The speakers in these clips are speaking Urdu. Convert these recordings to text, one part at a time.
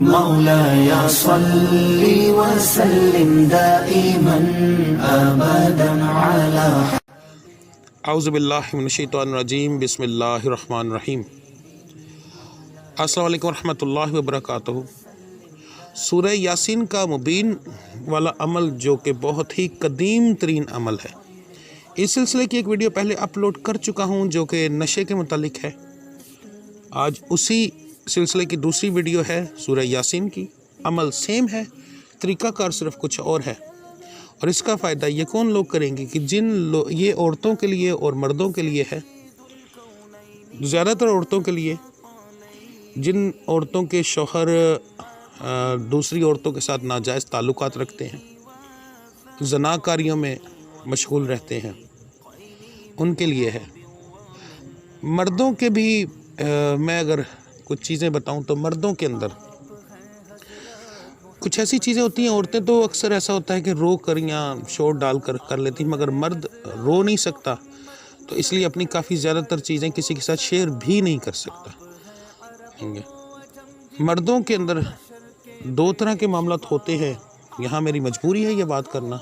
مولاي صل وسلم دائما أبدا على اعوذ باللہ من الشیطان الرجیم بسم اللہ الرحمن الرحیم۔ السلام علیکم ورحمۃ اللہ وبرکاتہ۔ سورہ یاسین کا مبین والا عمل جو کہ بہت ہی قدیم ترین عمل ہے، اس سلسلے کی ایک ویڈیو پہلے اپلوڈ کر چکا ہوں جو کہ نشے کے متعلق ہے۔ آج اسی سلسلے کی دوسری ویڈیو ہے سورہ یاسین کی۔ عمل سیم ہے، طریقہ کار صرف کچھ اور ہے، اور اس کا فائدہ یہ کون لوگ کریں گے کہ یہ عورتوں کے لیے اور مردوں کے لیے ہے، زیادہ تر عورتوں کے لیے، جن عورتوں کے شوہر دوسری عورتوں کے ساتھ ناجائز تعلقات رکھتے ہیں، زنا کاریوں میں مشغول رہتے ہیں، ان کے لیے ہے۔ مردوں کے بھی میں اگر کچھ چیزیں بتاؤں تو مردوں کے اندر کچھ ایسی چیزیں ہوتی ہیں، عورتیں تو اکثر ایسا ہوتا ہے کہ رو کر یا شور ڈال کر لیتی ہیں، مگر مرد رو نہیں سکتا تو اس لیے اپنی کافی زیادہ تر چیزیں کسی کے ساتھ شیئر بھی نہیں کر سکتا۔ مردوں کے اندر دو طرح کے معاملات ہوتے ہیں، یہاں میری مجبوری ہے یہ بات کرنا،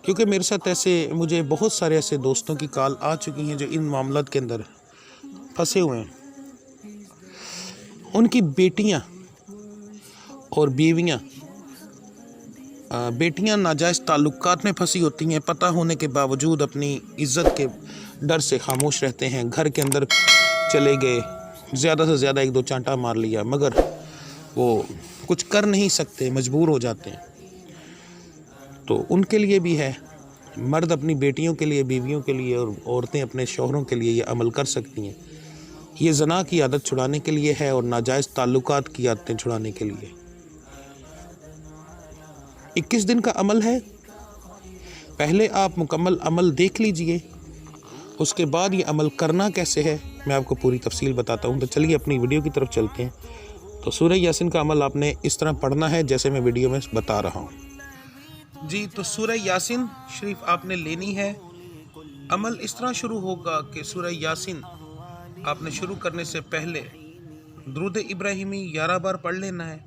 کیونکہ میرے ساتھ مجھے بہت سارے ایسے دوستوں کی کال آ چکی ہیں جو ان معاملات کے اندر پھنسے ہوئے ہیں۔ ان کی بیٹیاں اور بیٹیاں ناجائز تعلقات میں پھنسی ہوتی ہیں، پتہ ہونے کے باوجود اپنی عزت کے ڈر سے خاموش رہتے ہیں، گھر کے اندر چلے گئے، زیادہ سے زیادہ ایک دو چانٹا مار لیا، مگر وہ کچھ کر نہیں سکتے، مجبور ہو جاتے ہیں۔ تو ان کے لیے بھی ہے، مرد اپنی بیٹیوں کے لیے، بیویوں کے لیے، اور عورتیں اپنے شوہروں کے لیے یہ عمل کر سکتی ہیں۔ یہ زنا کی عادت چھڑانے کے لیے ہے اور ناجائز تعلقات کی عادتیں چھڑانے کے لیے۔ 21 دن کا عمل ہے، پہلے آپ مکمل عمل دیکھ لیجئے، اس کے بعد یہ عمل کرنا کیسے ہے میں آپ کو پوری تفصیل بتاتا ہوں۔ تو چلیے اپنی ویڈیو کی طرف چلتے ہیں۔ تو سورہ یاسین کا عمل آپ نے اس طرح پڑھنا ہے جیسے میں ویڈیو میں بتا رہا ہوں۔ جی، تو سورہ یاسین شریف آپ نے لینی ہے۔ عمل اس طرح شروع ہوگا کہ سورہ یاسین آپ نے شروع کرنے سے پہلے درود ابراہیمی 11 بار پڑھ لینا ہے۔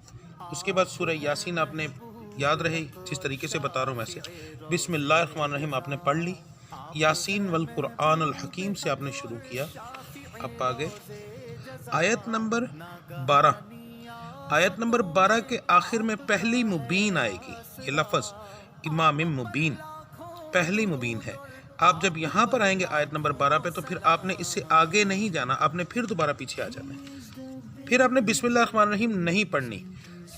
اس کے بعد سورہ یاسین آپ نے یاد رہے جس طریقے سے بتا رہا ہوں ویسے بسم اللہ الرحمن الرحیم آپ نے پڑھ لی، یاسین والقرآن الحکیم سے آپ نے شروع کیا۔ اب آگے آیت نمبر 12، آیت نمبر 12 کے آخر میں پہلی مبین آئے گی، یہ لفظ امام مبین پہلی مبین ہے۔ آپ جب یہاں پر آئیں گے آیت نمبر 12 پہ تو پھر آپ نے اس سے آگے نہیں جانا، آپ نے پھر دوبارہ پیچھے آ جانا ہے، پھر آپ نے بسم اللہ الرحمن الرحیم نہیں پڑھنی،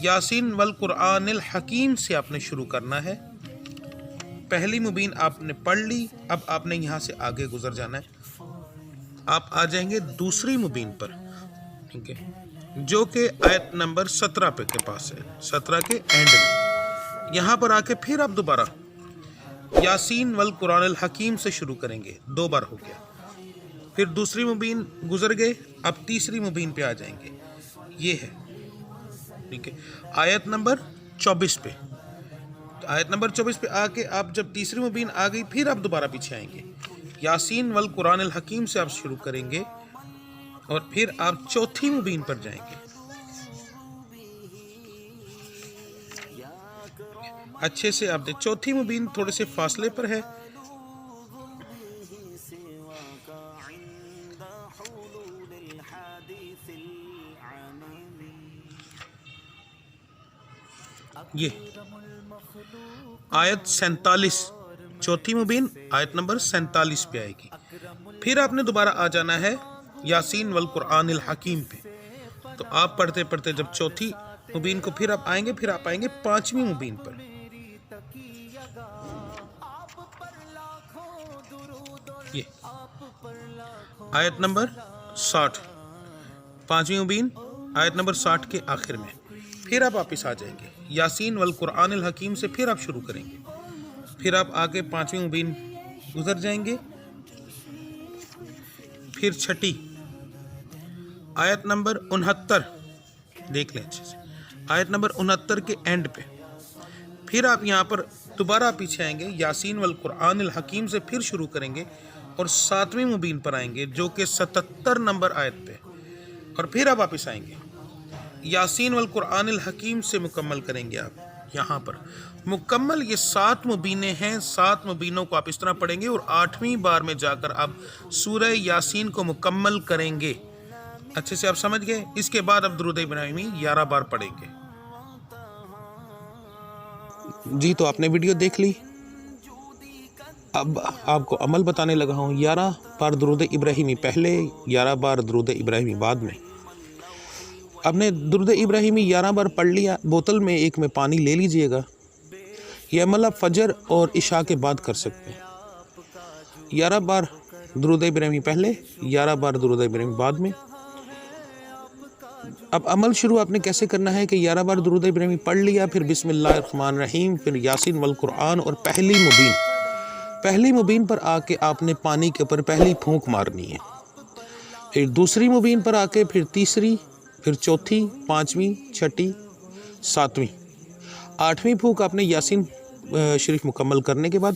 یاسین والقرآن الحکیم سے آپ نے شروع کرنا ہے۔ پہلی مبین آپ نے پڑھ لی، اب آپ نے یہاں سے آگے گزر جانا ہے، آپ آ جائیں گے دوسری مبین پر، ٹھیک ہے، جو کہ آیت نمبر 17 پہ کے پاس ہے، 17 کے اینڈ میں۔ یہاں پر آ کے پھر آپ دوبارہ یاسین والقرآن الحکیم سے شروع کریں گے، 2 بار ہو گیا، پھر دوسری مبین گزر گئے، اب تیسری مبین پہ آ جائیں گے، یہ ہے، ٹھیک ہے، آیت نمبر 24 پہ۔ آیت نمبر 24 پہ آ کے آپ جب تیسری مبین آ گئی پھر آپ دوبارہ پیچھے آئیں گے، یاسین والقرآن الحکیم سے آپ شروع کریں گے، اور پھر آپ چوتھی مبین پر جائیں گے۔ اچھے سے آپ دیکھ، چوتھی مبین تھوڑے سے فاصلے پر ہے، یہ آیت 47، چوتھی مبین آیت نمبر 47 پہ آئے گی، پھر آپ نے دوبارہ آ جانا ہے یاسین والقرآن الحکیم پہ۔ تو آپ پڑھتے پڑھتے جب چوتھی مبین کو پھر آپ آئیں گے، پھر آپ آئیں گے پانچویں مبین پر، یہ آیت نمبر 60، پانچویں مبین آیت نمبر 60 کے آخر میں، پھر آپ واپس آ جائیں گے یاسین والقرآن الحکیم سے، پھر آپ شروع کریں گے، پھر آپ آگے پانچویں مبین گزر جائیں گے، پھر چھٹی آیت نمبر 69، دیکھ لیں اچھے سے، آیت نمبر 69 کے اینڈ پہ، پھر آپ یہاں پر دوبارہ پیچھے آئیں گے، یاسین والقرآن الحکیم سے پھر شروع کریں گے، اور 7ویں مبین پر آئیں گے جو کہ 77 نمبر آیت پہ، اور پھر آپ واپس آئیں گے یاسین والقرآن الحکیم سے مکمل کریں گے آپ۔ یہاں پر مکمل یہ 7 مبینیں ہیں، 7 مبینوں کو آپ اس طرح پڑھیں گے اور 8ویں بار میں جا کر آپ سورہ یاسین کو مکمل کریں گے۔ اچھے سے آپ سمجھ گئے؟ اس کے بعد آپ درود ابراہیمی 11 بار پڑھیں گے۔ جی تو آپ نے ویڈیو دیکھ لی، اب آپ کو عمل بتانے لگا ہوں۔ 11 بار درود ابراہیمی پہلے، 11 بار درود ابراہیمی بعد میں۔ آپ نے درود ابراہیمی 11 بار پڑھ لیا، بوتل میں ایک میں پانی لے لیجئے گا۔ یہ عمل آپ فجر اور عشاء کے بعد کر سکتے ہیں۔ 11 بار درود ابراہیمی پہلے، 11 بار درود ابراہیمی بعد میں۔ اب عمل شروع آپ نے کیسے کرنا ہے کہ 11 بار درود ابراہیمی پڑھ لیا، پھر بسم اللہ الرحمن الرحیم، پھر یاسین والقرآن اور پہلی مبین پر آ کے آپ نے پانی کے اوپر پہلی پھونک مارنی ہے، پھر دوسری مبین پر آ کے پھر تیسری، پھر چوتھی، 5ویں، 6ٹھی، 7ویں، 8ویں پھونک آپ نے یاسین شریف مکمل کرنے کے بعد،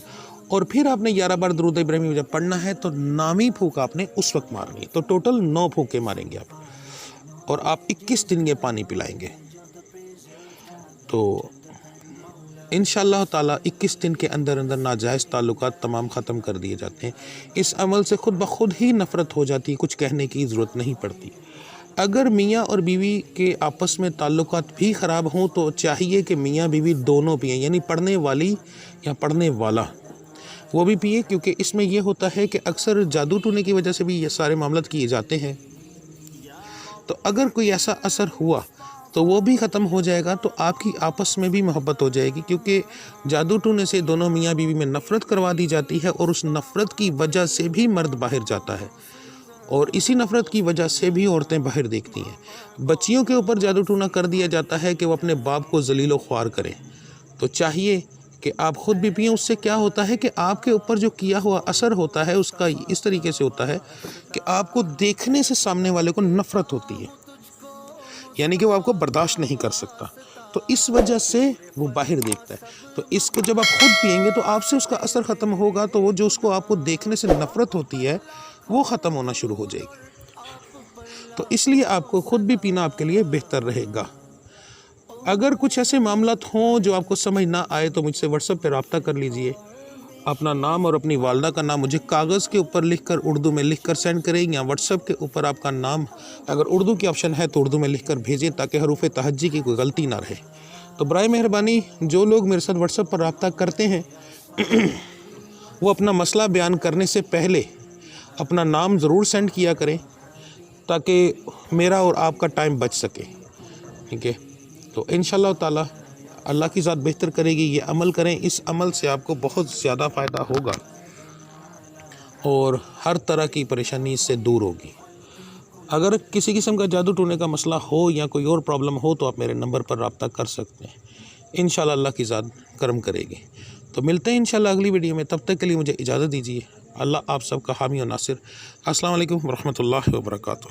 اور پھر آپ نے 11 بار درود ابراہیمی جب پڑھنا ہے تو 9ویں پھونک آپ نے اس وقت مارنی ہے۔ تو ٹوٹل 9 پھونکیں ماریں گے آپ، اور آپ 21 دن یہ پانی پلائیں گے۔ تو انشاءاللہ تعالیٰ 21 دن کے اندر ناجائز تعلقات تمام ختم کر دیے جاتے ہیں۔ اس عمل سے خود بخود ہی نفرت ہو جاتی ہے، کچھ کہنے کی ضرورت نہیں پڑتی۔ اگر میاں اور بیوی کے آپس میں تعلقات بھی خراب ہوں تو چاہیے کہ میاں بیوی دونوں پئیں، یعنی پڑھنے والی یا پڑھنے والا وہ بھی پیے، کیونکہ اس میں یہ ہوتا ہے کہ اکثر جادو ٹونے کی وجہ سے بھی یہ سارے معاملات کیے جاتے ہیں۔ تو اگر کوئی ایسا اثر ہوا تو وہ بھی ختم ہو جائے گا، تو آپ کی آپس میں بھی محبت ہو جائے گی، کیونکہ جادو ٹونے سے دونوں میاں بیوی میں نفرت کروا دی جاتی ہے، اور اس نفرت کی وجہ سے بھی مرد باہر جاتا ہے، اور اسی نفرت کی وجہ سے بھی عورتیں باہر دیکھتی ہیں۔ بچیوں کے اوپر جادو ٹونا کر دیا جاتا ہے کہ وہ اپنے باپ کو ذلیل و خوار کریں، تو چاہیے کہ آپ خود بھی پئیں۔ اس سے کیا ہوتا ہے کہ آپ کے اوپر جو کیا ہوا اثر ہوتا ہے اس کا اس طریقے سے ہوتا ہے کہ آپ کو دیکھنے سے سامنے والے کو نفرت ہوتی ہے، یعنی کہ وہ آپ کو برداشت نہیں کر سکتا، تو اس وجہ سے وہ باہر دیکھتا ہے۔ تو اس کو جب آپ خود پئیں گے تو آپ سے اس کا اثر ختم ہوگا، تو وہ جو اس کو آپ کو دیکھنے سے نفرت ہوتی ہے وہ ختم ہونا شروع ہو جائے گی۔ تو اس لیے آپ کو خود بھی پینا آپ کے لیے بہتر رہے گا۔ اگر کچھ ایسے معاملات ہوں جو آپ کو سمجھ نہ آئے تو مجھ سے واٹس ایپ پہ رابطہ کر لیجئے۔ اپنا نام اور اپنی والدہ کا نام مجھے کاغذ کے اوپر لکھ کر اردو میں لکھ کر سینڈ کریں، یا واٹس ایپ کے اوپر آپ کا نام اگر اردو کی آپشن ہے تو اردو میں لکھ کر بھیجیں، تاکہ حروف تہجی کی کوئی غلطی نہ رہے۔ تو برائے مہربانی جو لوگ میرے ساتھ واٹس ایپ پر رابطہ کرتے ہیں وہ اپنا مسئلہ بیان کرنے سے پہلے اپنا نام ضرور سینڈ کیا کریں، تاکہ میرا اور آپ کا ٹائم بچ سکے، ٹھیک ہے؟ تو انشاءاللہ تعالیٰ اللہ کی ذات بہتر کرے گی، یہ عمل کریں، اس عمل سے آپ کو بہت زیادہ فائدہ ہوگا اور ہر طرح کی پریشانی اس سے دور ہوگی۔ اگر کسی قسم کا جادو ٹونے کا مسئلہ ہو یا کوئی اور پرابلم ہو تو آپ میرے نمبر پر رابطہ کر سکتے ہیں، انشاءاللہ اللہ کی ذات کرم کرے گی۔ تو ملتے ہیں انشاءاللہ اگلی ویڈیو میں، تب تک کے لیے مجھے اجازت دیجیے۔ اللہ آپ سب کا حامی و ناصر۔ السلام علیکم ورحمۃ اللہ وبرکاتہ۔